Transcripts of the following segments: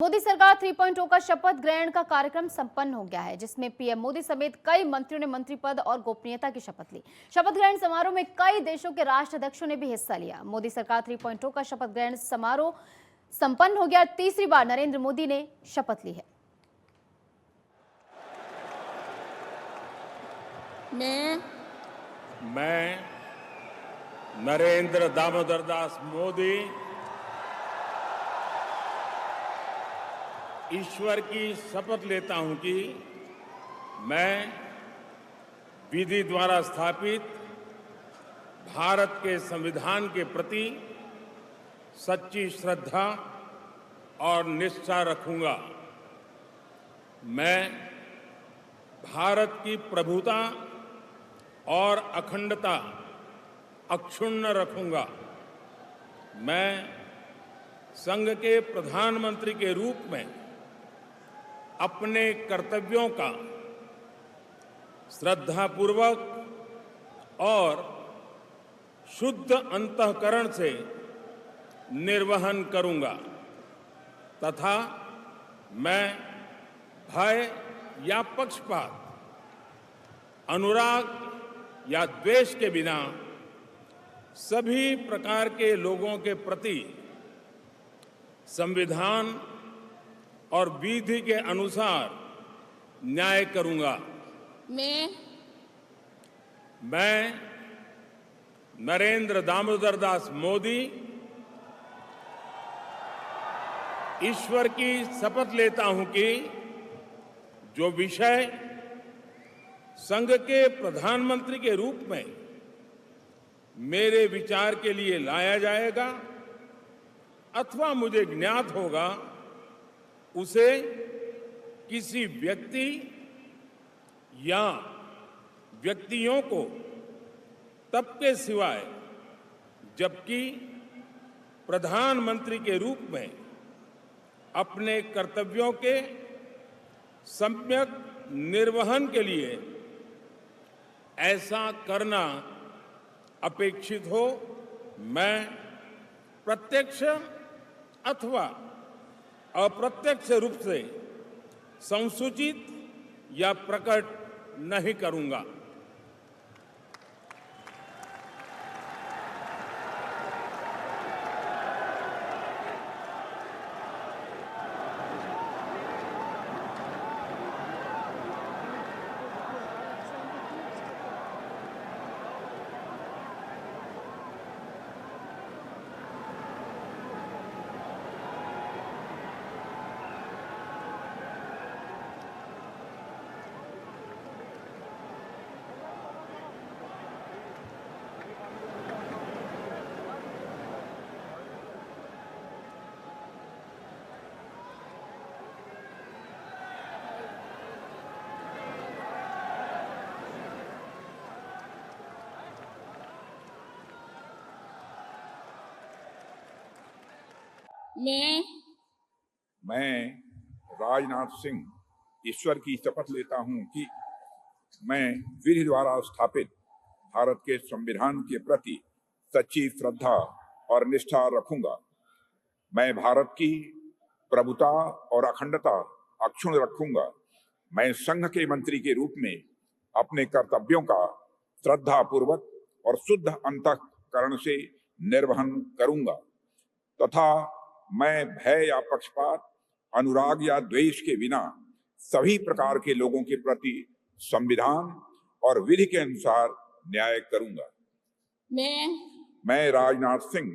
मोदी सरकार 3.0 का शपथ ग्रहण का कार्यक्रम संपन्न हो गया है, जिसमें पीएम मोदी समेत कई मंत्रियों ने मंत्री पद और गोपनीयता की शपथ ली। शपथ ग्रहण समारोह में कई देशों के राष्ट्राध्यक्षों ने भी हिस्सा लिया। मोदी सरकार 3.0 का शपथ ग्रहण समारोह संपन्न हो गया। तीसरी बार नरेंद्र मोदी ने शपथ ली है। मैं नरेंद्र दामोदर दास मोदी ईश्वर की शपथ लेता हूं कि मैं विधि द्वारा स्थापित भारत के संविधान के प्रति सच्ची श्रद्धा और निष्ठा रखूंगा। मैं भारत की प्रभुता और अखंडता अक्षुण्ण रखूंगा। मैं संघ के प्रधानमंत्री के रूप में अपने कर्तव्यों का श्रद्धापूर्वक और शुद्ध अंतःकरण से निर्वहन करूंगा तथा मैं भय या पक्षपात, अनुराग या द्वेष के बिना सभी प्रकार के लोगों के प्रति संविधान और विधि के अनुसार न्याय करूंगा। मैं नरेंद्र दामोदर दास मोदी ईश्वर की शपथ लेता हूं कि जो विषय संघ के प्रधानमंत्री के रूप में मेरे विचार के लिए लाया जाएगा अथवा मुझे ज्ञात होगा, उसे किसी व्यक्ति या व्यक्तियों को तब के सिवाय जबकि प्रधानमंत्री के रूप में अपने कर्तव्यों के सम्यक निर्वहन के लिए ऐसा करना अपेक्षित हो, मैं प्रत्यक्ष अथवा अप्रत्यक्ष रूप से संसूचित या प्रकट नहीं करूंगा। मैं राजनाथ सिंह ईश्वर की शपथ लेता हूं कि मैं विधि द्वारा स्थापित भारत के संविधान के प्रति सच्ची श्रद्धा और निष्ठा रखूंगा। मैं भारत की प्रभुता और अखंडता अक्षुण्ण रखूंगा। मैं संघ के मंत्री के रूप में अपने कर्तव्यों का श्रद्धापूर्वक और शुद्ध अंतःकरण से निर्वहन करूंगा तथा मैं भय या पक्षपात, अनुराग या द्वेष के बिना सभी प्रकार के लोगों के प्रति संविधान और विधि के अनुसार न्याय करूंगा। मैं राजनाथ सिंह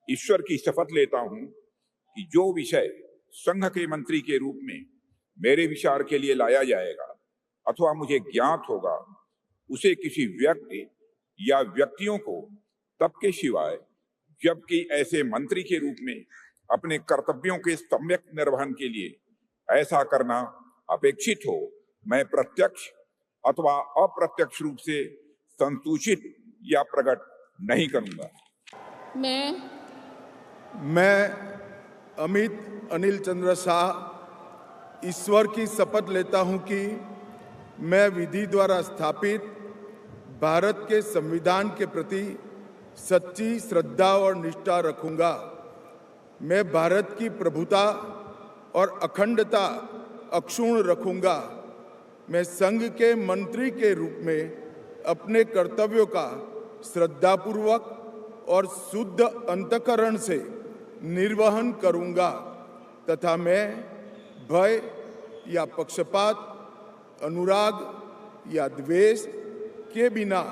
ईश्वर की शपथ लेता हूं कि जो विषय संघ के मंत्री के रूप में मेरे विचार के लिए लाया जाएगा अथवा मुझे ज्ञात होगा, उसे किसी व्यक्ति या व्यक्तियों को तब के सिवाय जबकि ऐसे मंत्री के रूप में अपने कर्तव्यों के सम्यक निर्वहन के लिए ऐसा करना अपेक्षित हो, मैं प्रत्यक्ष अथवा अप्रत्यक्ष रूप से संसूचित या प्रकट नहीं करूंगा। मैं अमित अनिल चंद्र शाह ईश्वर की शपथ लेता हूं कि मैं विधि द्वारा स्थापित भारत के संविधान के प्रति सच्ची श्रद्धा और निष्ठा रखूंगा। मैं भारत की प्रभुता और अखंडता अक्षुण्ण रखूंगा। मैं संघ के मंत्री के रूप में अपने कर्तव्यों का श्रद्धापूर्वक और शुद्ध अंतःकरण से निर्वहन करूंगा तथा मैं भय या पक्षपात, अनुराग या द्वेष के बिना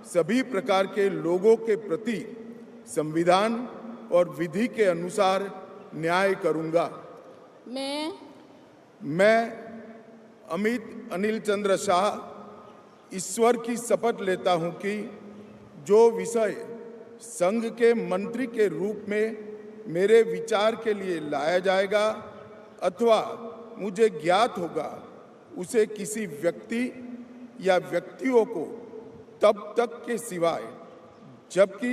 सभी प्रकार के लोगों के प्रति संविधान और विधि के अनुसार न्याय करूंगा। मैं अमित अनिल चंद्र शाह ईश्वर की शपथ लेता हूं कि जो विषय संघ के मंत्री के रूप में मेरे विचार के लिए लाया जाएगा अथवा मुझे ज्ञात होगा, उसे किसी व्यक्ति या व्यक्तियों को तब तक के सिवाय जबकि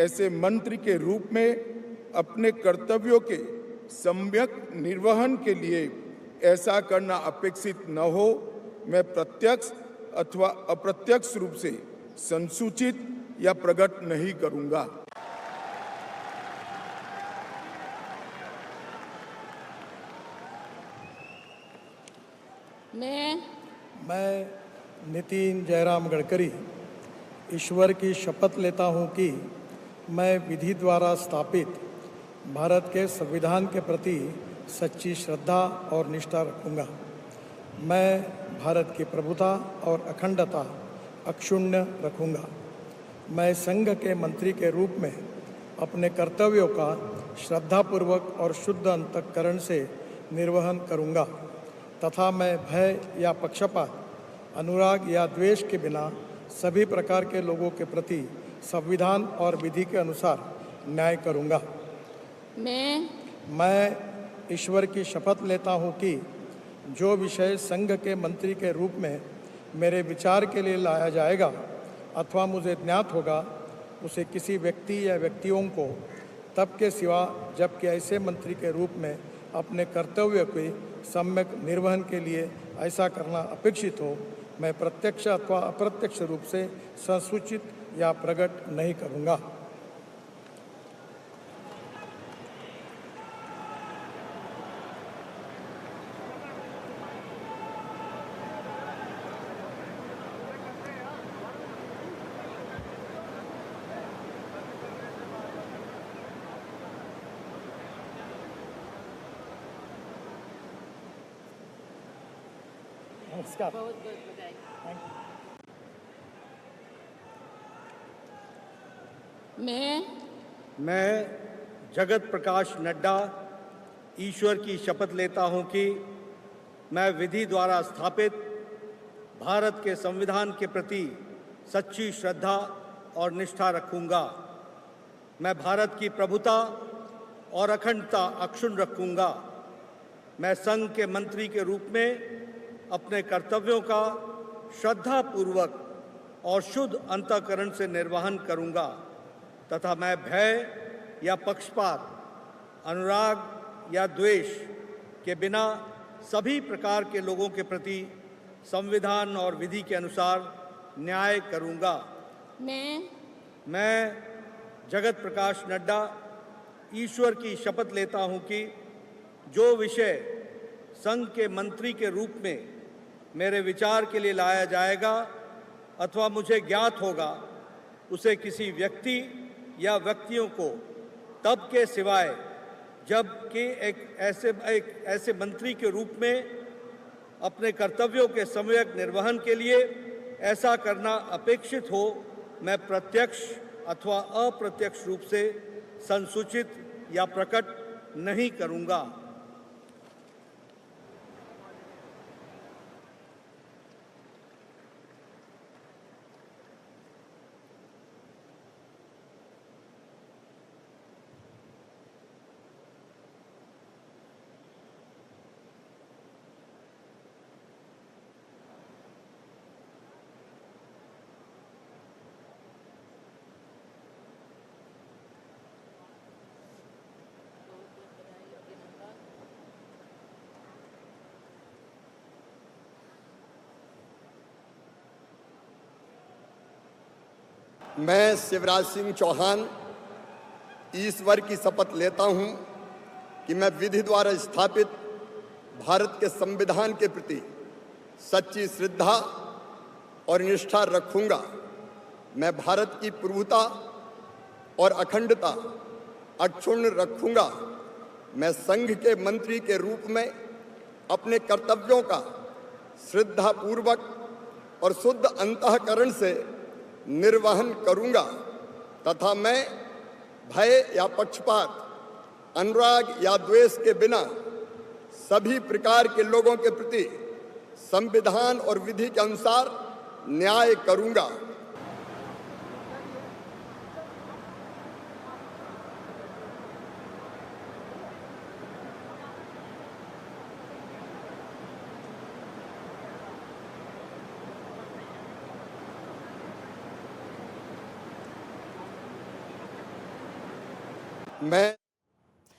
ऐसे मंत्री के रूप में अपने कर्तव्यों के सम्यक निर्वहन के लिए ऐसा करना अपेक्षित न हो, मैं प्रत्यक्ष अथवा अप्रत्यक्ष रूप से संसूचित या प्रकट नहीं करूंगा। मैं नितिन जयराम गडकरी ईश्वर की शपथ लेता हूं कि मैं विधि द्वारा स्थापित भारत के संविधान के प्रति सच्ची श्रद्धा और निष्ठा रखूंगा। मैं भारत की प्रभुता और अखंडता अक्षुण्ण रखूंगा। मैं संघ के मंत्री के रूप में अपने कर्तव्यों का श्रद्धापूर्वक और शुद्ध अंतःकरण से निर्वहन करूंगा तथा मैं भय या पक्षपात, अनुराग या द्वेष के बिना सभी प्रकार के लोगों के प्रति संविधान और विधि के अनुसार न्याय करूंगा। मैं ईश्वर की शपथ लेता हूं कि जो विषय संघ के मंत्री के रूप में मेरे विचार के लिए लाया जाएगा अथवा मुझे ज्ञात होगा, उसे किसी व्यक्ति या व्यक्तियों को तब के सिवा जबकि ऐसे मंत्री के रूप में अपने कर्तव्य के सम्यक निर्वहन के लिए ऐसा करना अपेक्षित हो, मैं प्रत्यक्ष अथवा अप्रत्यक्ष रूप से संसूचित या प्रकट नहीं करूंगा। नमस्कार। मैं जगत प्रकाश नड्डा ईश्वर की शपथ लेता हूं कि मैं विधि द्वारा स्थापित भारत के संविधान के प्रति सच्ची श्रद्धा और निष्ठा रखूंगा। मैं भारत की प्रभुता और अखंडता अक्षुण्ण रखूंगा। मैं संघ के मंत्री के रूप में अपने कर्तव्यों का श्रद्धापूर्वक और शुद्ध अंतःकरण से निर्वहन करूंगा तथा मैं भय या पक्षपात, अनुराग या द्वेष के बिना सभी प्रकार के लोगों के प्रति संविधान और विधि के अनुसार न्याय करूंगा। मैं जगत प्रकाश नड्डा ईश्वर की शपथ लेता हूं कि जो विषय संघ के मंत्री के रूप में मेरे विचार के लिए लाया जाएगा अथवा मुझे ज्ञात होगा, उसे किसी व्यक्ति या व्यक्तियों को तब के सिवाय जबकि एक ऐसे मंत्री के रूप में अपने कर्तव्यों के सम्यक निर्वहन के लिए ऐसा करना अपेक्षित हो, मैं प्रत्यक्ष अथवा अप्रत्यक्ष रूप से संसूचित या प्रकट नहीं करूंगा। मैं शिवराज सिंह चौहान ईश्वर की शपथ लेता हूं कि मैं विधि द्वारा स्थापित भारत के संविधान के प्रति सच्ची श्रद्धा और निष्ठा रखूंगा। मैं भारत की प्रभुता और अखंडता अक्षुण्ण रखूंगा। मैं संघ के मंत्री के रूप में अपने कर्तव्यों का श्रद्धापूर्वक और शुद्ध अंतःकरण से निर्वहन करूंगा तथा मैं भय या पक्षपात, अनुराग या द्वेष के बिना सभी प्रकार के लोगों के प्रति संविधान और विधि के अनुसार न्याय करूंगा। मैं